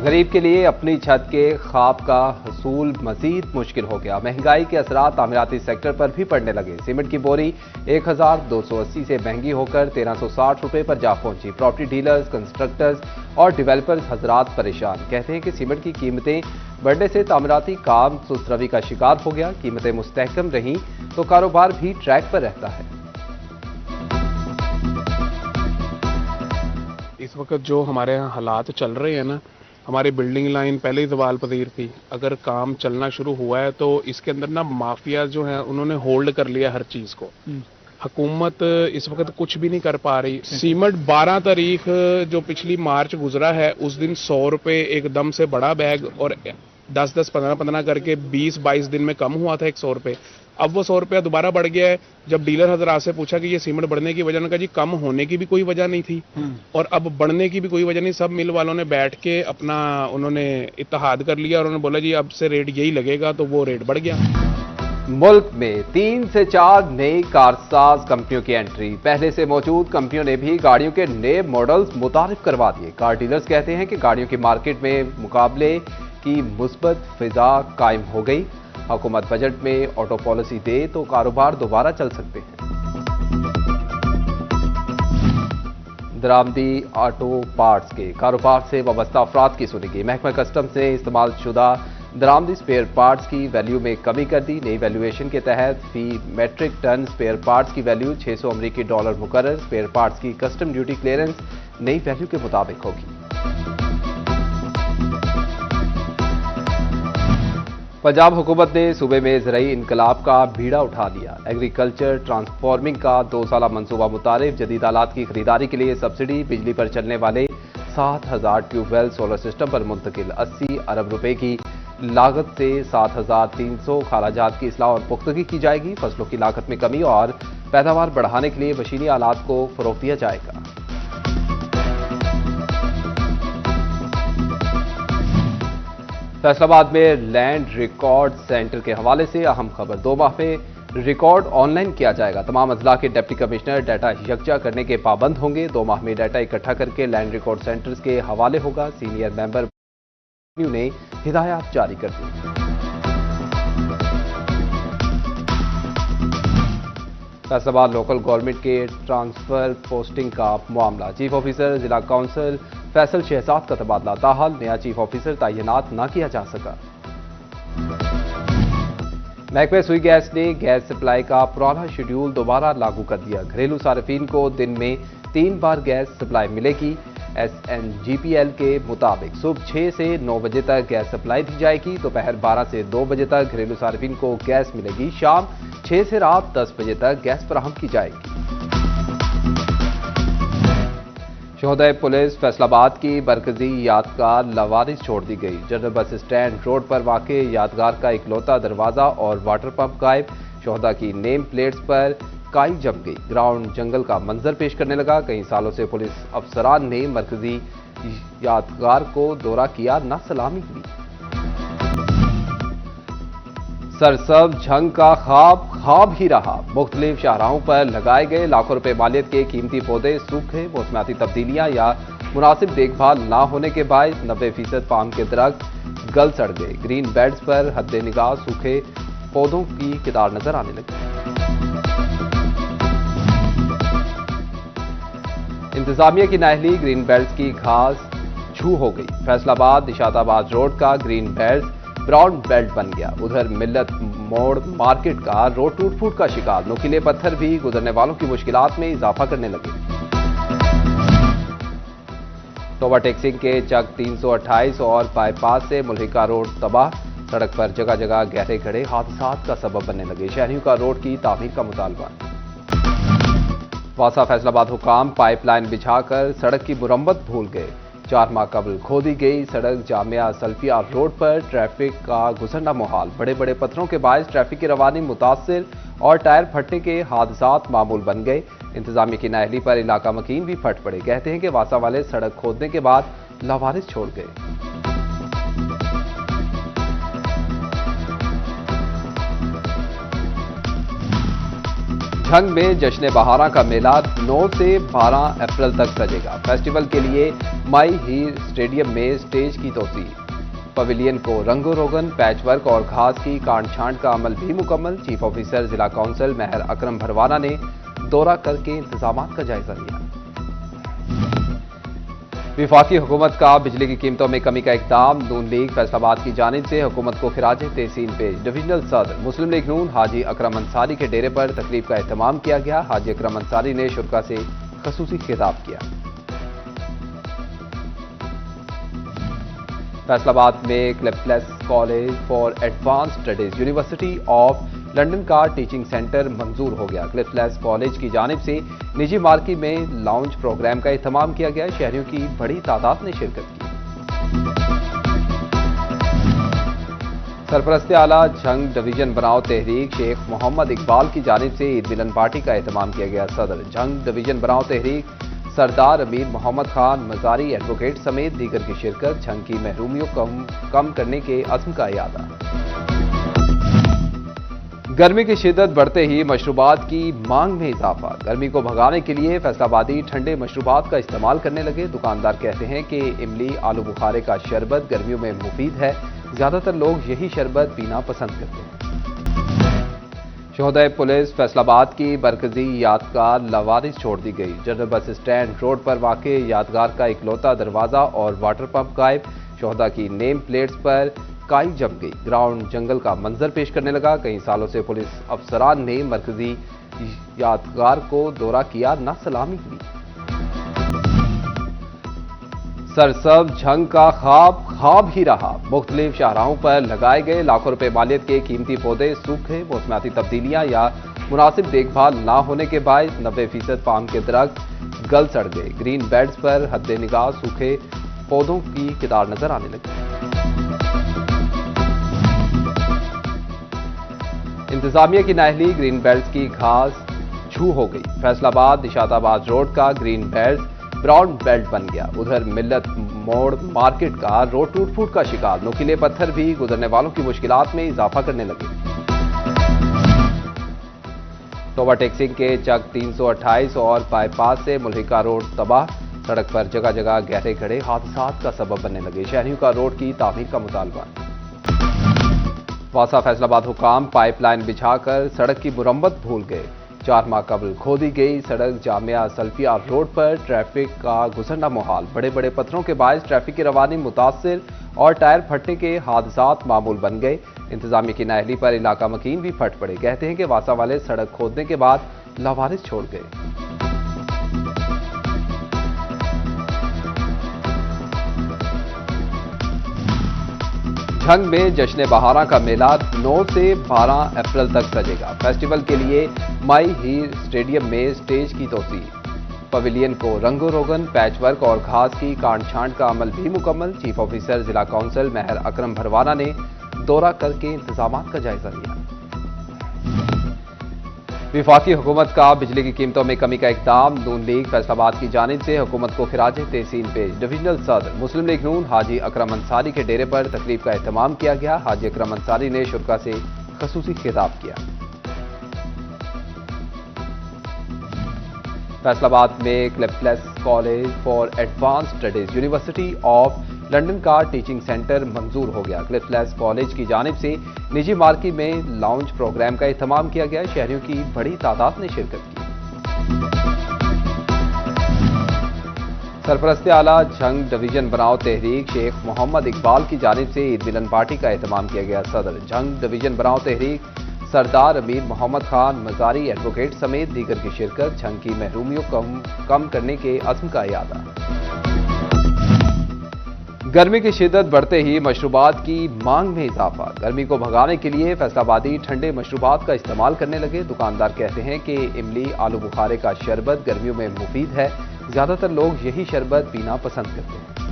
غریب کے لیے اپنی چھت کے خواب کا حصول مزید مشکل ہو گیا۔ مہنگائی کے اثرات تعمیراتی سیکٹر پر بھی پڑنے لگے۔ سیمنٹ کی بوری 1280 سے مہنگی ہو کر 1360 روپے پر جا پہنچی۔ پراپرٹی ڈیلرز، کنسٹرکٹرز اور ڈیولپرز حضرات پریشان۔ کہتے ہیں کہ سیمنٹ کی قیمتیں بڑھنے سے تعمیراتی کام سست روی کا شکار ہو گیا۔ قیمتیں مستحکم رہیں تو کاروبار بھی ٹریک پر رہتا ہے۔ اس وقت جو ہمارے یہاں حالات چل رہے ہیں نا، ہماری بلڈنگ لائن پہلے ہی زوال پذیر تھی۔ اگر کام چلنا شروع ہوا ہے تو اس کے اندر نا مافیا جو ہیں انہوں نے ہولڈ کر لیا ہر چیز کو۔ حکومت اس وقت کچھ بھی نہیں کر پا رہی۔ سیمنٹ 12 تاریخ جو پچھلی مارچ گزرا ہے اس دن 100 روپے ایک دم سے بڑا بیگ اور 10 15 کر کے 20 دن میں کم ہوا تھا 100 روپے۔ اب وہ 100 روپیہ دوبارہ بڑھ گیا ہے۔ جب ڈیلر حضرات سے پوچھا کہ یہ سیمنٹ بڑھنے کی وجہ، نے کہا جی کم ہونے کی بھی کوئی وجہ نہیں تھی اور اب بڑھنے کی بھی کوئی وجہ نہیں۔ سب مل والوں نے بیٹھ کے اپنا انہوں نے اتحاد کر لیا اور انہوں نے بولا جی اب سے ریٹ یہی لگے گا، تو وہ ریٹ بڑھ گیا۔ ملک میں 3 سے 4 نئی کارساز کمپنیوں کی انٹری۔ پہلے سے موجود کمپنیوں نے بھی گاڑیوں کے نئے ماڈلز متعارف کروا دیے۔ کار ڈیلرز کہتے ہیں کہ گاڑیوں کی مارکیٹ میں مقابلے کی مثبت فضا قائم ہو گئی۔ حکومت بجٹ میں آٹو پالیسی دے تو کاروبار دوبارہ چل سکتے ہیں۔ درآمدی آٹو پارٹس کے کاروبار سے وابستہ افراد کی سنی گئی۔ محکمہ کسٹمز نے استعمال شدہ درآمدی سپیئر پارٹس کی ویلیو میں کمی کر دی۔ نئی ویلیویشن کے تحت فی میٹرک ٹن سپیئر پارٹس کی ویلیو $600 مقرر۔ سپیئر پارٹس کی کسٹم ڈیوٹی کلیئرنس نئی ویلیو کے مطابق ہوگی۔ پنجاب حکومت نے صوبے میں زرعی انقلاب کا بیڑا اٹھا لیا۔ ایگریکلچر ٹرانسفارمنگ کا 2 سالہ منصوبہ متعارف۔ جدید آلات کی خریداری کے لیے سبسڈی، بجلی پر چلنے والے 7000 ٹیوب ویل سولر سسٹم پر منتقل۔ 80 ارب روپے کی لاگت سے 7300 خالہ جات کی اصلاح اور پختگی کی جائے گی۔ فصلوں کی لاگت میں کمی اور پیداوار بڑھانے کے لیے مشینی آلات کو فروغ دیا جائے گا۔ فیصل آباد میں لینڈ ریکارڈ سینٹر کے حوالے سے اہم خبر۔ 2 ماہ میں ریکارڈ آن لائن کیا جائے گا۔ تمام اضلاع کے ڈپٹی کمشنر ڈیٹا یکجا کرنے کے پابند ہوں گے۔ 2 ماہ میں ڈیٹا اکٹھا کر کے لینڈ ریکارڈ سینٹرز کے حوالے ہوگا۔ سینئر ممبر نے ہدایات جاری کر دی۔ فیصل آباد لوکل گورنمنٹ کے ٹرانسفر پوسٹنگ کا معاملہ۔ چیف آفیسر ضلع کونسل فیصل شہزاد کا تبادلہ، تاحال نیا چیف آفیسر تعینات نہ کیا جا سکا۔ محکمہ سوئی گیس نے گیس سپلائی کا پرانا شیڈول دوبارہ لاگو کر دیا۔ گھریلو صارفین کو دن میں 3 بار گیس سپلائی ملے گی۔ SNGPL کے مطابق صبح 6 سے 9 بجے تک گیس سپلائی دی جائے گی۔ دوپہر 12 سے 2 بجے تک گھریلو صارفین کو گیس ملے گی۔ شام 6 سے رات 10 بجے تک گیس فراہم کی جائے گی۔ شہدائے پولیس فیصل آباد کی مرکزی یادگار لاوارث چھوڑ دی گئی۔ جنرل بس اسٹینڈ روڈ پر واقع یادگار کا اکلوتا دروازہ اور واٹر پمپ غائب۔ شہداء کی نیم پلیٹس پر کائی جم گئی۔ گراؤنڈ جنگل کا منظر پیش کرنے لگا۔ کئی سالوں سے پولیس افسران نے مرکزی یادگار کو دورہ کیا، نہ سلامی ہوئی۔ سرسبز جھنگ کا خواب ہی رہا۔ مختلف شاہراہوں پر لگائے گئے لاکھوں روپے مالیت کے قیمتی پودے سوکھ گئے۔ موسمیاتی تبدیلیاں یا مناسب دیکھ بھال نہ ہونے کے باعث 90% پام کے درخت گل سڑ گئے۔ گرین بیلٹس پر حد نگاہ سوکھے پودوں کی قطار نظر آنے لگی۔ انتظامیہ کی نااہلی، گرین بیلٹس کی گھاس چھو ہو گئی۔ فیصل آباد نشاط آباد روڈ کا گرین بیلٹ براؤن بیلٹ بن گیا۔ ادھر ملت موڑ مارکیٹ کا روڈ ٹوٹ پھوٹ کا شکار۔ نوکیلے پتھر بھی گزرنے والوں کی مشکلات میں اضافہ کرنے لگے۔ اوور ٹیکسنگ کے چک 328 اور بائی پاس سے ملحقہ روڈ تباہ۔ سڑک پر جگہ جگہ گہرے گڑھے حادثات کا سبب بننے لگے۔ شہریوں کا روڈ کی تعمیر کا مطالبہ۔ واسا فیصل آباد حکام پائپ لائن بچھا کر سڑک کی مرمت بھول گئے۔ 4 ماہ قبل کھودی گئی سڑک جامعہ سلفیہ روڈ پر ٹریفک کا گزرنا محال۔ بڑے بڑے پتھروں کے باعث ٹریفک کی روانی متاثر اور ٹائر پھٹنے کے حادثات معمول بن گئے۔ انتظامیہ کی نااہلی پر علاقہ مکین بھی پھٹ پڑے۔ کہتے ہیں کہ واسا والے سڑک کھودنے کے بعد لاوارث چھوڑ گئے۔ झंग में जश्न बहारा का मेला 9 से 12 अप्रैल तक सजेगा। फेस्टिवल के लिए माई हीर स्टेडियम में स्टेज की तोसी, पवेलियन को रंगो रोगन, पैच वर्क और घास की काट छांट का अमल भी मुकम्मल। चीफ ऑफिसर जिला काउंसिल मेहर अकरम भरवाना ने दौरा करके इंतजामात का जायजा लिया। विफाकी हुकूमत का बिजली की कीमतों में कमी का इकदाम, नून लीग फैसलाबाद की जानिब से हुकूमत को खिराज तहसीन पेश। डिविजनल सदर मुस्लिम लीग नून हाजी अकरम अंसारी के डेरे पर तकरीब का एहतमाम किया गया। हाजी अकरम अंसारी ने शुरा से खसूसी खिताब किया। फैसलाबाद में क्लिफ्टलेस college for advance studies university of London का टीचिंग सेंटर मंजूर हो गया। क्लिफ्टलेस कॉलेज की जानिब से निजी मार्की में लाउंज प्रोग्राम का एहतमाम किया गया। शहरियों की बड़ी तादाद ने शिरकत की। सरपरस्त आला झंग डिवीजन बनाओ तहरीक शेख मोहम्मद इकबाल की जानिब से ईद मिलन पार्टी का एहतमाम किया गया। सदर झंग डिवीजन बनाओ तहरीक सरदार अमीर मोहम्मद खान मजारी एडवोकेट समेत दीगर की शिरकत। झंग की महरूमियों कम करने के अज़्म का इरादा। गर्मी की शिद्दत बढ़ते ही मशरूबात की मांग में इजाफा। गर्मी को भगाने के लिए फैसलाबादी ठंडे मशरूबात का इस्तेमाल करने लगे। दुकानदार कहते हैं कि इमली आलू बुखारे का शरबत गर्मियों में मुफीद है। ज्यादातर लोग यही शरबत पीना पसंद करते हैं। शोहदय पुलिस फैसलाबाद की मरकजी यादगार लवारिस छोड़ दी गई। जनरल बस स्टैंड रोड पर वाक़ यादगार का इकलौता दरवाजा और वाटर पंप गायब। शोहदा की नेम प्लेट्स पर काई जम गई। ग्राउंड जंगल का मंजर पेश करने लगा। कई सालों से पुलिस अफसरान ने मरकजी यादगार को दौरा किया, न सलामी हुई। सरसब्ज झंग का ख्वाब ही रहा। मुख्तलिफ शाहराहों पर लगाए गए लाखों रुपए मालियत के कीमती पौधे सूखे। मौसमियाती तब्दीलियां या मुनासिब देखभाल न होने के बायस 90% पाम के दरख्त गल सड़ गए। ग्रीन बेल्ट्स पर हद निगाह सूखे पौधों की कितार नजर आने लगी। इंतजामिया की नाअहली ग्रीन बेल्ट्स की घास छू हो गई। फैसलाबाद निशाताबाद रोड का ग्रीन बेल्ट ब्राउन बेल्ट बन गया। उधर मिल्लत मोड़ मार्केट का रोड टूट फूट का शिकार। नुकीले पत्थर भी गुजरने वालों की मुश्किलात में इजाफा करने लगे। ओवरटेक्सिंग के चक 328 और बाईपास से मुल्हिका रोड तबाह। सड़क पर जगह जगह गहरे खड़े हादसात का सबब बनने लगे। शहरियों का रोड की तामीर का मुतालबा। वासा फैसलाबाद हुकाम पाइपलाइन बिछाकर सड़क की मुरम्मत भूल गए। 4 माह कबल खोदी गई सड़क जामिया सल्फिया रोड पर ट्रैफिक का गुजरना मुहाल। बड़े बड़े पत्थरों के बायस ट्रैफिक की रवानी मुतासिर और टायर फटने के हादसात मामूल बन गए। इंतजामिया की नाअहली पर इलाका मकीन भी फट पड़े। कहते हैं कि वासा वाले सड़क खोदने के बाद लावारिस छोड़ गए। झंग में जश्न बहारा का मेला 9 से 12 अप्रैल तक सजेगा। फेस्टिवल के लिए माई हीर स्टेडियम में स्टेज की तोसी, पवेलियन को रंगो रोगन, पैच वर्क और घास की काट छांट का अमल भी मुकम्मल। चीफ ऑफिसर जिला काउंसिल मेहर अकरम भरवाना ने दौरा करके इंतजामात का जायजा लिया। विफाकी हुकूमत का बिजली की कीमतों में कमी का इकदाम, नून लीग फैसलाबाद की जानिब से हुकूमत को खिराज तहसीन पेश। डिविजनल सदर मुस्लिम लीग नून हाजी अकरम अंसारी के डेरे पर तकरीब का एहतमाम किया गया। हाजी अकरम अंसारी ने शुरा से खसूसी खिताब किया। फैसलाबाद में क्लिफ्टलेस college for advance studies university of London का टीचिंग सेंटर मंजूर हो गया। क्लिफ्टलेस कॉलेज की जानिब से निजी मार्की में लाउंज प्रोग्राम का एहतमाम किया गया। शहरियों की बड़ी तादाद ने शिरकत की। सरपरस्त आला झंग डिवीजन बनाओ तहरीक शेख मोहम्मद इकबाल की जानिब से ईद मिलन पार्टी का एहतमाम किया गया। सदर झंग डिवीजन बनाओ तहरीक सरदार अमीर मोहम्मद खान मजारी एडवोकेट समेत दीगर की शिरकत। झंग की महरूमियों कम करने के अज़्म का इरादा। गर्मी की शिद्दत बढ़ते ही मशरूबात की मांग में इजाफा। गर्मी को भगाने के लिए फैसलाबादी ठंडे मशरूबात का इस्तेमाल करने लगे। दुकानदार कहते हैं कि इमली आलू बुखारे का शरबत गर्मियों में मुफीद है। ज्यादातर लोग यही शरबत पीना पसंद करते हैं।